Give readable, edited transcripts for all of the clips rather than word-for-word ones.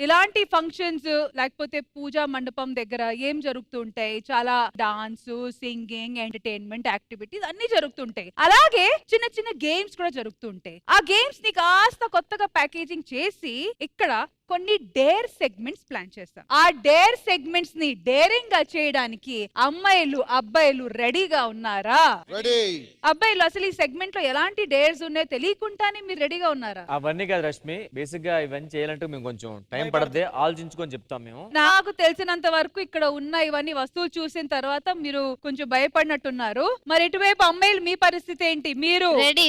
ఇలాంటి ఫంక్షన్స్ లేకపోతే పూజా మండపం దగ్గర ఏం జరుగుతుంటాయి? చాలా డాన్స్, సింగింగ్, ఎంటర్టైన్మెంట్ యాక్టివిటీస్ అన్ని జరుగుతుంటాయి. అలాగే చిన్న చిన్న గేమ్స్ కూడా జరుగుతుంటాయి. ఆ గేమ్స్ ని కాస్త కొత్తగా ప్యాకేజింగ్ చేసి ఇక్కడ కొన్ని డేర్ సెగ్మెంట్స్ ప్లాన్ చేస్తాం. ఆ డేర్ సెగ్మెంట్స్ ని డేరింగ్ గా చేయడానికి అమ్మాయిలు అబ్బాయిలు రెడీగా ఉన్నారా? అబ్బాయిలు అసలు ఈ సెగ్మెంట్ లో ఎలాంటి డేర్స్ ఉన్నాయో తెలియకుండానే మీరు రెడీగా ఉన్నారా? అవన్నీ కాదు రష్మి, బేసిక్ గా ఇవన్నీ చేయాలంటే మేము కొంచెం టైం పడద్దే, ఆలోచించుకొని చెప్తాం మేము. నాకు తెలిసినంత వరకు ఇక్కడ ఉన్న ఇవన్నీ వస్తువులు చూసిన తర్వాత మీరు కొంచెం భయపడినట్టున్నారు. మరి ఇటువైపు అమ్మాయిలు మీ పరిస్థితి ఏంటి? మీరు రెడీ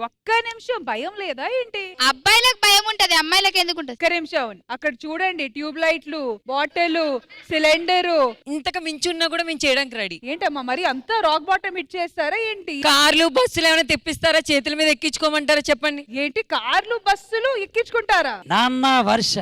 ఒక్క నిమిషం భయం లేదా ఏంటి? అబ్బాయిలకు భయం ఉంటది, అమ్మాయిలకు ఎందుకు ఉంటది? ఒక్క నిమిషం అక్కడ చూడండి, ట్యూబ్ లైట్లు, బాటిల్, సిలిండరు, ఇంతకు మించి ఉన్నా కూడా మేము చేయడానికి రెడీ. ఏంటమ్మా మరి అంతా రాక్ బాటమ్ హిట్ చేస్తారా ఏంటి? కార్లు బస్సులు ఏమైనా తెప్పిస్తారా? చేతుల మీద ఎక్కించుకోమంటారా? చెప్పండి. ఏంటి కార్లు బస్సులు ఎక్కించుకుంటారా? నాన్న వర్ష.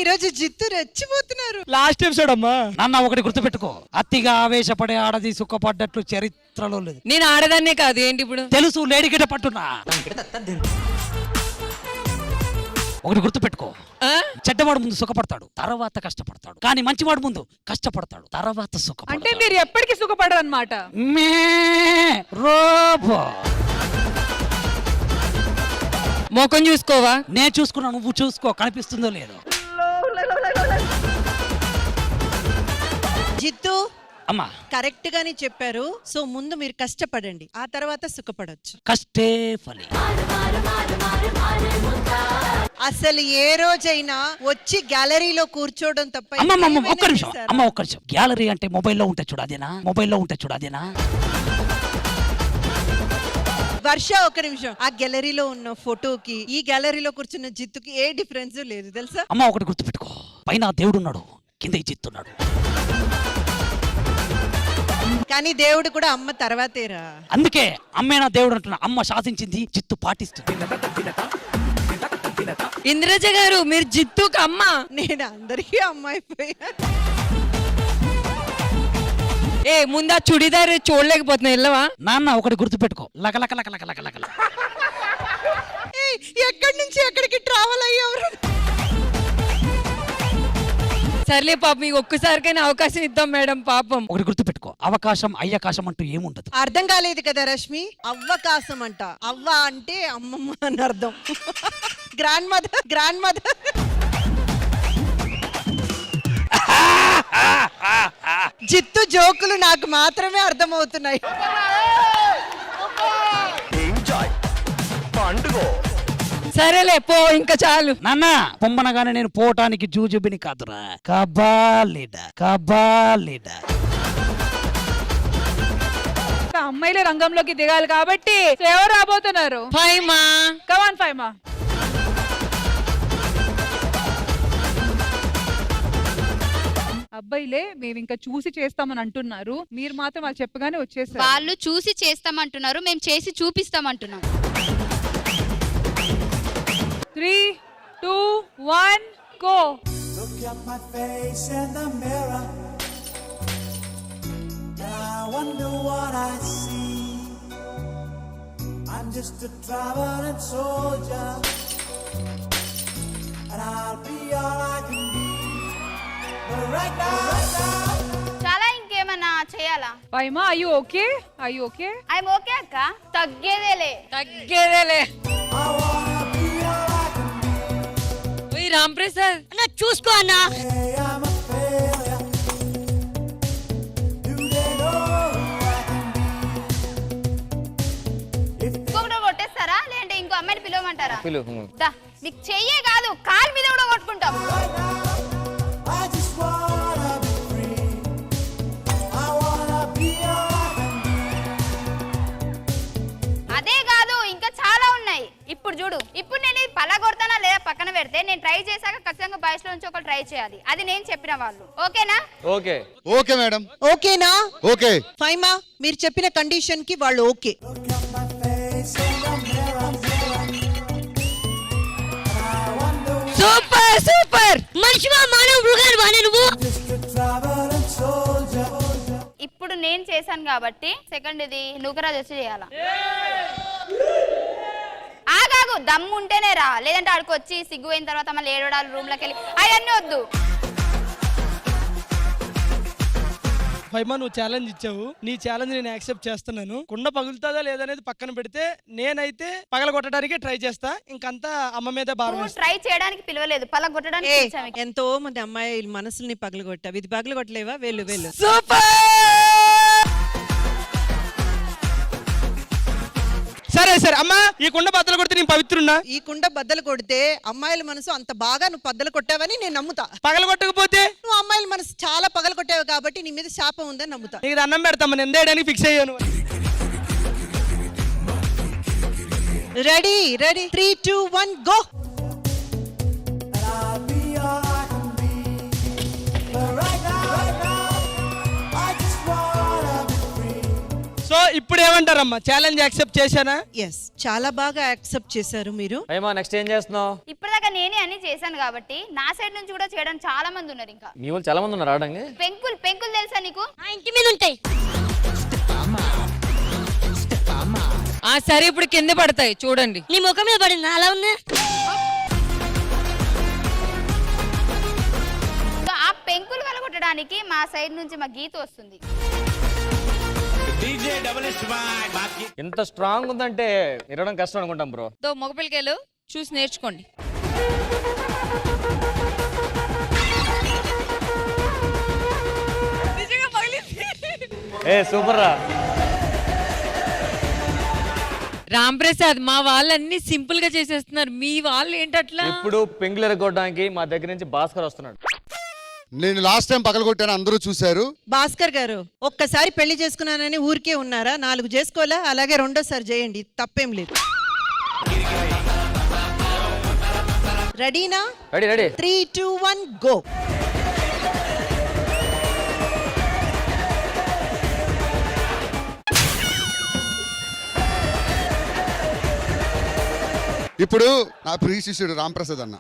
ఈరోజు జిత్తు రెచ్చిపోతున్నారు. లాస్ట్ ఎపిసోడ్ అమ్మా. నాన్న ఒకటి గుర్తుపెట్టుకో, అతిగా ఆవేశపడే ఆడది సుఖపడ్డట్లు చరిత్రలో లేదు. నేను ఆడదాన్నే కాదు ఏంటి ఇప్పుడు? తెలుసు, లేడిగిట పట్టున్నా. ఒకటి గుర్తుపెట్టుకో, చెడ్డవాడు ముందు సుఖపడతాడు, తర్వాత కష్టపడతాడు. కానీ మంచివాడు ముందు కష్టపడతాడు, తర్వాత సుఖపడతాడు. అంటే మీరు ఎప్పటికీ సుఖపడరు అన్నమాట. మోకం చూసుకోవా? నేను చూసుకున్నా, నువ్వు చూసుకో, కనిపిస్తుందో లేదో. జిత్తు అమ్మా కరెక్ట్ గానే చెప్పారు. సో ముందు మీరు కష్టపడండి, ఆ తర్వాత సుఖపడొచ్చు. కష్టే ఫలి. అసలు ఏ రోజైనా వచ్చి గ్యాలరీలో కూర్చోవడం తప్ప ఒక్క నిమిషం అమ్మ, ఒక్క నిమిషం. గ్యాలరీ అంటే మొబైల్లో ఉంటే చూడు అదేనా? మొబైల్లో ఉంటే చూడు అదేనా? వర్ష ఒక నిమిషం. ఆ గ్యాలరీలో ఉన్న ఫోటోకి ఈ గ్యాలరీలో కూర్చున్న జిత్తుకి ఏ డిఫరెన్స్ లేదు తెలుసా? అమ్మ ఒకటి గుర్తుపెట్టుకో, పైన దేవుడు ఉన్నాడు, కింద ఈ జిత్తున్నాడు. కానీ దేవుడు కూడా అమ్మ తర్వాతేరా. అందుకే అమ్మేనా దేవుడు అంటున్నా. అమ్మ శాసించింది, జిత్తు పాటిస్తుంది. ఇంద్రజ గారు, మీరు జిత్తుకు అమ్మ. నేను అందరికీ అమ్మ అయిపోయా. ముందా చుడిదార్ చూడలేకపోతున్నా, వెళ్ళవా? నాన్న ఒకటి గుర్తుపెట్టుకో, లకలక లకలక లకలక. ఎక్కడి నుంచి ఎక్కడికి ట్రావెల్ అయ్యేవారు? సర్లే పాపం, మీకు ఒక్కసారికైనా అవకాశం ఇద్దాం మేడం. పాపం ఒకటి గుర్తుపెట్టుకో, అవకాశం అయ్యకాశం అంటూ ఏముండదు. అర్థం కాలేదు కదా రష్మి? అవ్వకాశం అంట. అవ్వ అంటే అమ్మమ్మ అని అర్థం. Grand mother. జిత్తు జోకులు నాకు మాత్రమే అర్థమవుతున్నాయి. సరేలే పో, ఇంకా చాలు. నాన్న పొమ్మనగానే నేను పోవటానికి జూజుబిని కాదురా, కబాలిడా. అమ్మాయిలే రంగంలోకి దిగాలి కాబట్టి ఎవరు రాబోతున్నారు? ఫైమా, కమాన్ ఫైమా. అబ్బాయిలే మేము ఇంకా చూసి చేస్తామని అంటున్నారు, మీరు మాత్రం వాళ్ళు చెప్పగానే వచ్చేసారు. వాళ్ళు చూసి చేస్తామంటున్నారు, మేము చేసి చూపిస్తామంటున్నాం. 3, 2, 1 go. Look at my face in the mirror. I wonder what I see. I'm just a traveling soldier, and I'll be all I can be. But right now. చాలా ఇంకేమన్నా చేయాలా? Faima are you okay? I'm okay అక్క. తగ్గేదేలే. I wanna be all I can be. Ram Prasad అన్న చూసుకో అన్న. Hey, I'm a failure. Do they know who I can be? If ఇంకొకటి కొట్టేస్తారా లేదంటే ఇంకో అమ్మాయిని పిలవమంటారా? పిలువు. దా, నీకు చెయ్యే కాదు కాలు మీద కూడా కొట్టుకుంటాం. I just wanna be free. I wanna be all I can be. అదే కాదు ఇంకా చాలా ఉన్నాయి. ఇప్పుడు చూడు, ఇప్పుడు నేను ఇది పలగొడతానా లేదా పక్కన పెడితే నేను ట్రై చేశాక ఖచ్చితంగా బాయ్స్ లో నుంచి ఒకరు ట్రై చేయాలి. అది నేను చెప్పిన వాళ్ళు. ఓకేనా? Okay madam. ఓకేనా? ఓకే. ఫైమా, మీరు చెప్పిన కండిషన్ కి వాళ్ళు okay. Look at my face in the mirror. I wonder super మనిషివా, మానవ మృగాలు వానే నువ్వు. just a traveling soldier. ఇప్పుడు నేను చేసే చేశాను కాబట్టి సెకండ్ ఇది నూకరాజు వచ్చి చేయాలా? ఆగాగు, దమ్ము ఉంటేనే రా, లేదంటే ఆడికి వచ్చి సిగ్గు అయిన తర్వాత మళ్ళీ ఏడవడాలు రూమ్లోకి వెళ్ళి అవన్నీ వద్దు. ఫైమా నువ్వు ఛాలెంజ్ ఇచ్చావు, నీ ఛాలెంజ్ నేను యాక్సెప్ట్ చేస్తున్నాను. కుండ పగులుతుందా లేదనేది పక్కన పెడితే నేనైతే పగలగొట్టడానికి ట్రై చేస్తా, ఇంకంతా అమ్మ మీద భారం నువ్వు వేస్తా. ట్రై చేయడానికి పిలవలేదు, పలగొట్టడానికి పిలిచాము ఇక్కడ. ఎంతో మంది అమ్మాయిల మనసుల్ని పగలగొట్టావు, ఇది పగలగొట్టలేవా? వెళ్ళు వెళ్ళు. సరే సరే అమ్మా, ఈ కుండ బద్దలు కొడితే నేను పవిత్రున్నా. ఈ కుండ బద్దలు కొడితే అమ్మాయిల మనసు అంత బాగా నువ్వు బద్దలు కొట్టావని నేను నమ్ముతా. పగలగొట్టకపోతే నువ్వు అమ్మాయిల మనసు చాలా పగలు కొట్టావు కాబట్టి నీ మీద శాపం ఉందని నమ్ముతా. నీకు దండం పెడతామా, నేను వేయడానికి ఫిక్స్ అయ్యాను. Ready ready 3 2 1 go. I'll be all I can be. But right now, I just wanna be free. So ఇప్పుడు ఏమంటారమ్మా, ఛాలెంజ్ యాక్సెప్ట్ చేశానా? ఎస్, చాలా బాగా యాక్సెప్ట్ చేశారు మీరు. ఫైమా నెక్స్ట్ ఏం చేస్తున్నావు? ఇప్పటిదాకా నేనే అన్ని చేశాను కాబట్టి నా సైడ్ నుంచి కూడా చేయడానికి చాలా మంది ఉన్నారు. ఇంకా మీ వాళ్ళు చాలా మంది ఉన్నారు రావడానికి. పెంకులు తెలుసా నీకు? ఇంటి మీద ఉంటాయి. సరే ఇప్పుడు కింద పడతాయి చూడండి. నీ ముఖం మీద పడింది అలా ఉన్నా. సో ఆ పెంకులు కలగొట్టడానికి మా సైడ్ నుంచి మా గీత వస్తుంది. ఇంత స్ట్రాంగ్ ఉందంటే ఇరవడం కష్టం అనుకుంటాం బ్రో. మగపిల్లకాయలు చూసి నేర్చుకోండి. ఏ సూపర్ రా. రామ్ ప్రసాద్, మా వాళ్ళు అన్ని సింపుల్ గా చేసేస్తున్నారు, మీ వాళ్ళు ఏంటట్లా? ఇప్పుడు పెంకులు ఎరగొట్టడానికి మా దగ్గర నుంచి భాస్కర్ వస్తున్నాడు. నేను లాస్ట్ టైం పగలగొట్టాను, అందరూ చూశారు. భాస్కర్ గారు, ఒక్కసారి పెళ్లి చేసుకున్నానని ఊరికే ఉన్నారా? 4 చేసుకోవాలా? అలాగే రెండోసారి చేయండి, తప్పేం లేదు. రెడీనా? Ready ready 3 2 1 go. ఇప్పుడు నా ప్రియ శిష్యుడు రామ్ ప్రసాద్ అన్న.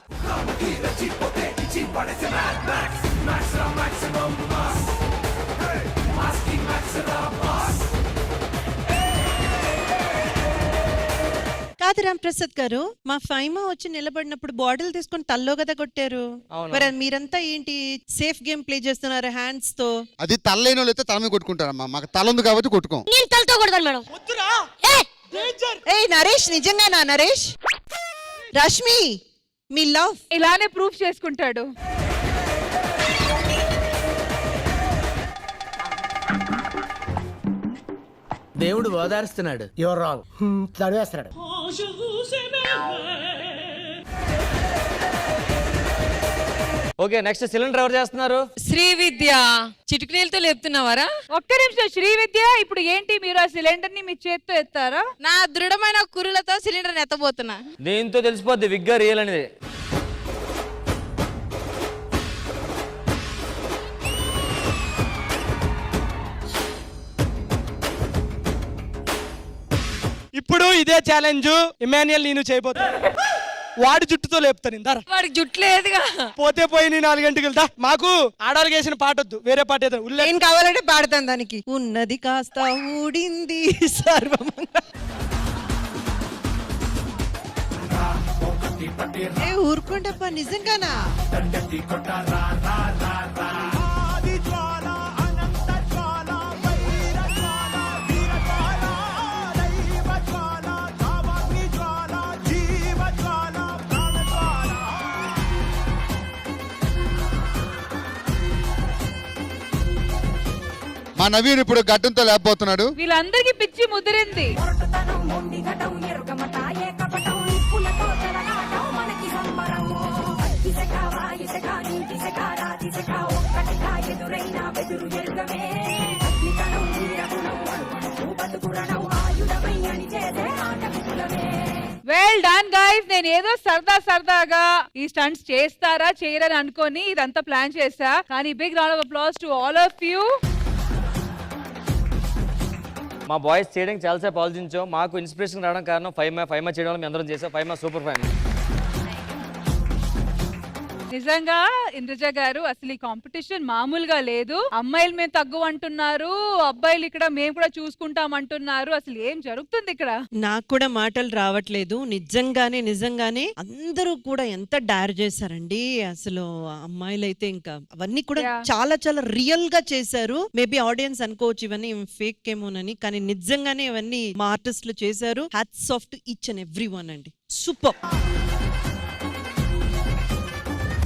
కాదు రామ్ ప్రసాద్ గారు, మా ఫైమా వచ్చి నిలబడినప్పుడు బాటిల్ తీసుకొని తల్లో కదా కొట్టారు. మరి మీరంతా ఏంటి సేఫ్ గేమ్ ప్లే చేస్తున్నారు హ్యాండ్స్ తో? అది తలలేని వాళ్ళు అయితే తల మీద కొట్టుకుంటారమ్మా, మాకు తల ఉంది కాబట్టి కొట్టుకోం. నేను తలతో కొడతాను మేడం. ఏయ్ నరేష్, నిజంగానా నరేష్? రష్మి, మీ లవ్ ఇలానే ప్రూఫ్ చేసుకుంటాడు. దేవుడు ఓదారుస్తున్నాడు. యువర్ రాంగ్, చదివేస్తున్నాడు. ఓకే నెక్స్ట్ సిలిండర్ ఎవరు చేస్తున్నారు? శ్రీ విద్య. చిటికనీలతో లేపుతున్నావారా? ఒక్క నిమిషం శ్రీ విద్య, ఇప్పుడు ఏంటి మీరు ఆ సిలిండర్ ని మీ చేత్తో ఎత్తారా? నా దృఢమైన కురులతో సిలిండర్ ఎత్తబోతున్నా. దీంతో తెలిసిపోద్ది విగ్గా రియల్ అనేది. ఇప్పుడు ఇదే ఛాలెంజ్ ఇమాన్యుయల్ నేను చేయబోతా. వాడి జుట్టుతో లేపుతాను. ఇందారా వాడికి జుట్టు లేదుగా. పోతే పోయి నేను 4 గంటకి వెళ్తా. మాకు ఆడవాళ్ళకి వేసిన పాట వద్దు, వేరే పాట ఏదో ఏం కావాలంటే పాడతాను దానికి. ఉన్నది కాస్త ఊడింది సర్వమంగా. ఏ ఊరుకోండప్ప, నిజంగానా? మా నవీన్ ఇప్పుడు గడ్డంతో లేకపోతున్నాడు. వీళ్ళందరికీ పిచ్చి ముదిరింది. Well done guys. నేను ఏదో సరదాగా ఈ స్టంట్స్ చేస్తారా చేయరని అనుకొని ఇదంతా ప్లాన్ చేశా, కానీ big round of applause to all of you. మా బాయ్స్ చేయడానికి చాలాసేపు ఆలోచించాం. మాకు ఇన్స్పిరేషన్ రావడం కారణం ఫైమా చేయడం వల్ల మేము అందరం చేసాం. Faima super fan. నిజంగా ఇంద్రజ గారు అసలు ఈ కాంపిటీషన్ మామూలుగా లేదు. అమ్మాయిలు మేము తగ్గు అంటున్నారు, అబ్బాయిలు ఇక్కడ మేము కూడా చూసుకుంటాం అంటున్నారు. అసలు ఏం జరుగుతుంది ఇక్కడ? నాకు కూడా మాటలు రావట్లేదు. నిజంగానే అందరూ కూడా ఎంత డైర్ చేశారండి. అసలు అమ్మాయిలు అయితే ఇంకా అవన్నీ కూడా Yeah. చాలా చాలా రియల్ గా చేశారు. మేబీ ఆడియన్స్ అనుకోవచ్చు ఇవన్నీ ఫేక్ ఏమోనని, కానీ నిజంగానే ఇవన్నీ మా ఆర్టిస్టులు చేశారు. Hats off to each and every one అండి. సూపర్.